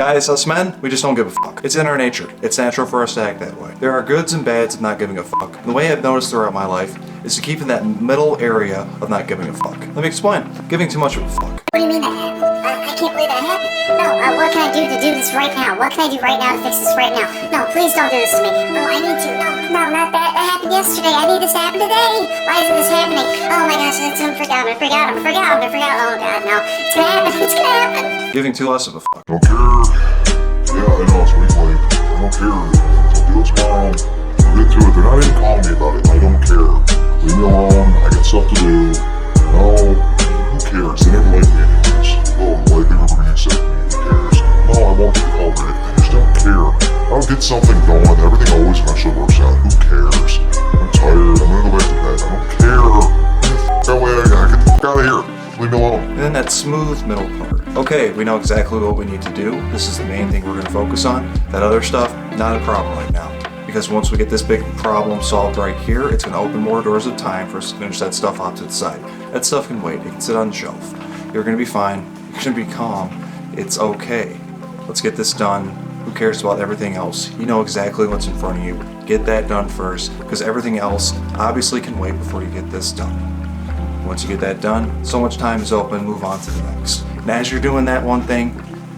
Guys, us men, we just don't give a fuck. It's in our nature. It's natural for us to act that way. There are goods and bads of not giving a fuck. And the way I've noticed throughout my life is to keep in that middle area of not giving a fuck. Let me explain. Giving too much of a fuck. What do you mean that happened? I can't believe that happened. No, what can I do to do this right now? What can I do right now to fix this right now? No, please don't do this to me. No, I need to. No, not that. That happened yesterday. I need this to happen today. Why isn't this happening? Oh my gosh, I forgot. Oh god, no. It's gonna happen. It's gonna happen. Giving too less of a fuck. Don't care. Yeah, I know it's weekly. I don't care. I'll do it tomorrow. I'll get to it. They're not even calling me about it. I don't care. Leave me alone. I got stuff to do. No, who cares? They never like me anyways. Oh, why they never gonna accept me? Who cares? No, I won't get the call back. I just don't care. I'll get something going. Everything always eventually works out. Who cares? I'm tired. I'm gonna go back to bed. I don't care. That way I get the fuck out of here. Leave me alone. And then that smooth middle part. Okay, we know exactly what we need to do. This is the main thing we're going to focus on. That other stuff, not a problem right now. Because once we get this big problem solved right here, it's going to open more doors of time for us to finish that stuff off to the side. That stuff can wait. It can sit on the shelf. You're going to be fine. You're going to be calm. It's okay. Let's get this done. Who cares about everything else? You know exactly what's in front of you. Get that done first, because everything else obviously can wait before you get this done. Once you get that done, so much time is open, move on to the next. And as you're doing that one thing,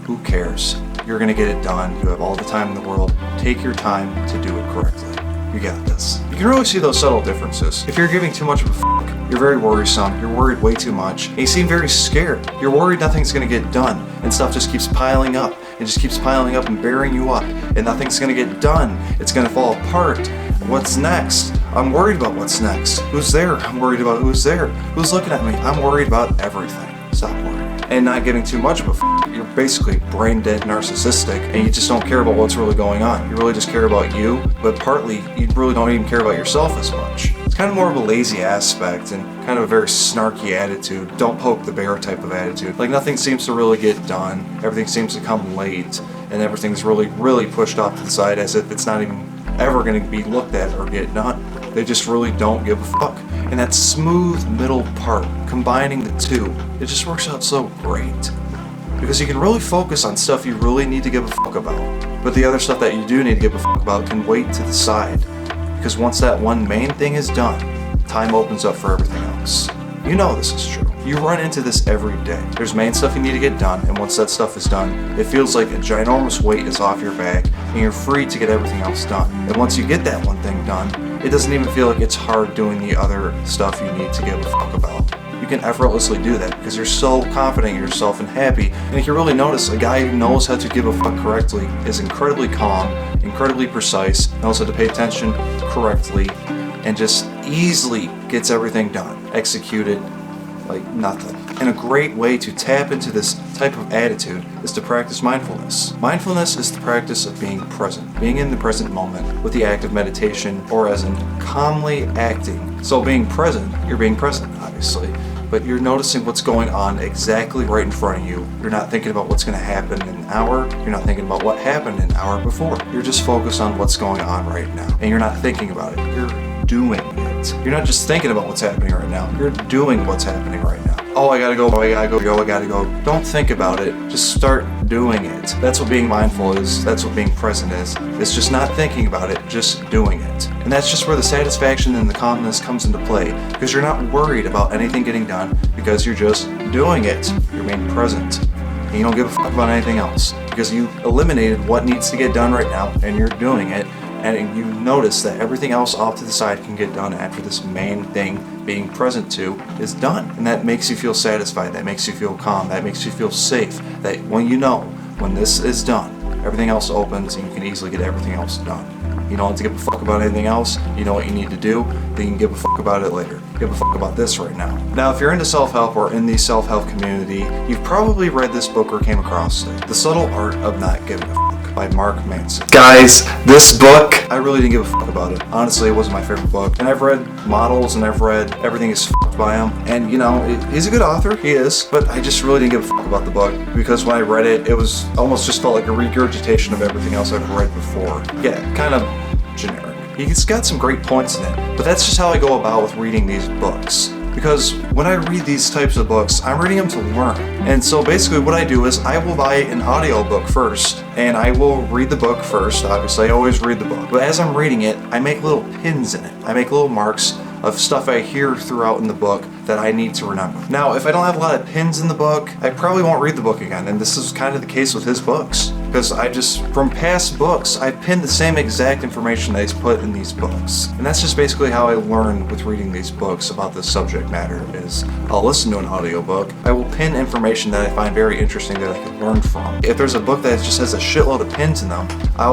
who cares? You're gonna get it done. You have all the time in the world. Take your time to do it correctly. You got this. You can really see those subtle differences. If you're giving too much of a fuck, you're very worrisome, you're worried way too much, and you seem very scared. You're worried nothing's gonna get done, and stuff just keeps piling up. It just keeps piling up and bearing you up, and nothing's gonna get done. It's gonna fall apart. What's next? I'm worried about what's next. Who's there? I'm worried about who's there. Who's looking at me? I'm worried about everything. Stop worrying. And not giving too much of a f***. You're basically brain dead narcissistic, and you just don't care about what's really going on. You really just care about you, but partly you really don't even care about yourself as much. It's kind of more of a lazy aspect and kind of a very snarky attitude. Don't poke the bear type of attitude. Like nothing seems to really get done. Everything seems to come late, and everything's really, really pushed off to the side as if it's not even ever going to be looked at or get done. They just really don't give a fuck. And that smooth middle part, combining the two, it just works out so great. Because you can really focus on stuff you really need to give a fuck about. But the other stuff that you do need to give a fuck about can wait to the side. Because once that one main thing is done, time opens up for everything else. You know this is true. You run into this every day. There's main stuff you need to get done, and once that stuff is done, it feels like a ginormous weight is off your back, and you're free to get everything else done. And once you get that one thing done, it doesn't even feel like it's hard doing the other stuff you need to give a fuck about. You can effortlessly do that because you're so confident in yourself and happy. And if you really notice, a guy who knows how to give a fuck correctly is incredibly calm, incredibly precise, knows how to pay attention correctly, and just easily gets everything done, executed like nothing. And a great way to tap into this type of attitude is to practice mindfulness. Mindfulness is the practice of being present, being in the present moment with the act of meditation, or as in calmly acting. So being present, you're being present, obviously, but you're noticing what's going on exactly right in front of you. You're not thinking about what's going to happen in an hour. You're not thinking about what happened an hour before. You're just focused on what's going on right now. And you're not thinking about it. You're doing it. You're not just thinking about what's happening right now. You're doing what's happening right now. Oh, I gotta go. Oh, I gotta go. Don't think about it. Just start doing it. That's what being mindful is. That's what being present is. It's just not thinking about it, just doing it. And that's just where the satisfaction and the calmness comes into play, because you're not worried about anything getting done because you're just doing it. You're being present. And you don't give a fuck about anything else because you eliminated what needs to get done right now and you're doing it. And you notice that everything else off to the side can get done after this main thing being present to is done. And that makes you feel satisfied, that makes you feel calm, that makes you feel safe, that when you know when this is done, everything else opens and you can easily get everything else done. You don't have to give a fuck about anything else. You know what you need to do, then you can give a fuck about it later. Give a fuck about this right now. Now, if you're into self-help or in the self-help community, you've probably read this book or came across it. The Subtle Art of Not Giving a Fuck by Mark Manson. Guys, this book, I really didn't give a fuck about it. Honestly, it wasn't my favorite book. And I've read Models and I've read Everything is Fucked by him. And you know, he's a good author, he is, but I just really didn't give a fuck about the book because when I read it, it was almost just felt like a regurgitation of everything else I've read before. Yeah, kind of generic. He's got some great points in it, but that's just how I go about with reading these books. Because when I read these types of books, I'm reading them to learn. And so basically what I do is I will buy an audiobook first, and I will read the book first. Obviously, I always read the book. But as I'm reading it, I make little pins in it. I make little marks of stuff I hear throughout in the book that I need to remember. Now, if I don't have a lot of pins in the book, I probably won't read the book again, and this is kind of the case with his books. Because from past books, I pinned the same exact information that he's put in these books. And that's just basically how I learn with reading these books about this subject matter, is I'll listen to an audiobook, I will pin information that I find very interesting that I can learn from. If there's a book that just has a shitload of pins in them, I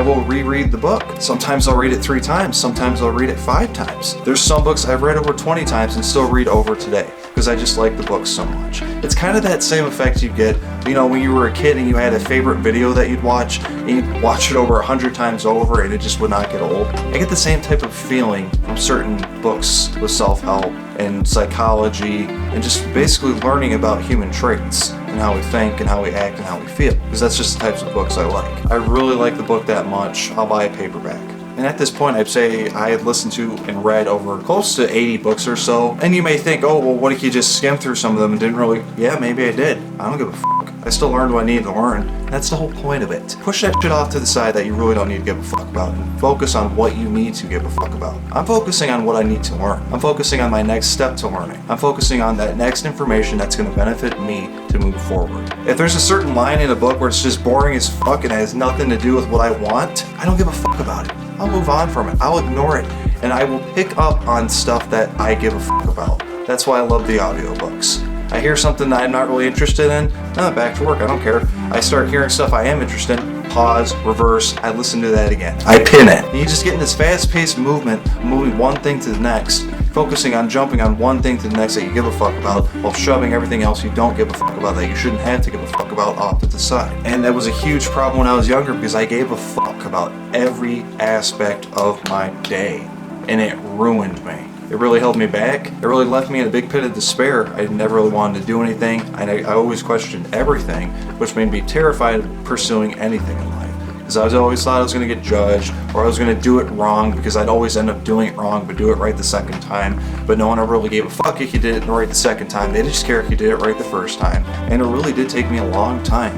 will reread the book. Sometimes I'll read it 3 times, sometimes I'll read it 5 times. There's some books I've read over 20 times and still read over today, because I just like the book so much. It's kind of that same effect you get, when you were a kid and you had a favorite video that you'd watch, and you'd watch it over 100 times over and it just would not get old. I get the same type of feeling from certain books with self-help and psychology and just basically learning about human traits and how we think and how we act and how we feel, because that's just the types of books I like. I really like the book that much, I'll buy a paperback. And at this point, I'd say I had listened to and read over close to 80 books or so. And you may think, oh, well, what if you just skimmed through some of them and didn't really... Yeah, maybe I did. I don't give a fuck. I still learned what I needed to learn. That's the whole point of it. Push that shit off to the side that you really don't need to give a fuck about and focus on what you need to give a fuck about. I'm focusing on what I need to learn. I'm focusing on my next step to learning. I'm focusing on that next information that's going to benefit me to move forward. If there's a certain line in a book where it's just boring as fuck and has nothing to do with what I want, I don't give a fuck about it. I'll move on from it. I'll ignore it. And I will pick up on stuff that I give a fuck about. That's why I love the audiobooks. I hear something that I'm not really interested in, back to work, I don't care. I start hearing stuff I am interested in, pause, reverse, I listen to that again. I pin it. And you just get in this fast-paced movement, moving one thing to the next, focusing on jumping on one thing to the next that you give a fuck about, while shoving everything else you don't give a fuck about that you shouldn't have to give a fuck about off to the side. And that was a huge problem when I was younger, because I gave a fuck about every aspect of my day, and it ruined me. It really held me back. It really left me in a big pit of despair. I never really wanted to do anything, and I always questioned everything, which made me terrified of pursuing anything in life. Because I always thought I was going to get judged, or I was going to do it wrong, because I'd always end up doing it wrong, but do it right the second time. But no one ever really gave a fuck if you did it right the second time. They just care if you did it right the first time. And it really did take me a long time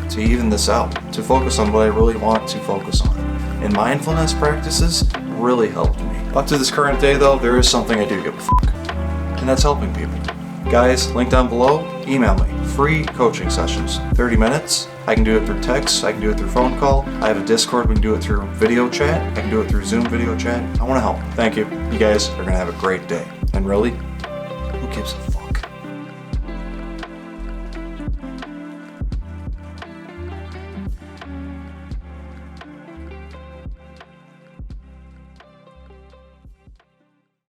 to even this out, to focus on what I really want to focus on. And mindfulness practices really helped me. Up to this current day though, there is something I do give a fuck, and that's helping people. Guys, link down below, email me. Free coaching sessions, 30 minutes. I can do it through text, I can do it through phone call. I have a Discord, we can do it through video chat. I can do it through Zoom video chat. I want to help. Thank you. You guys are going to have a great day. And really, who gives a fuck?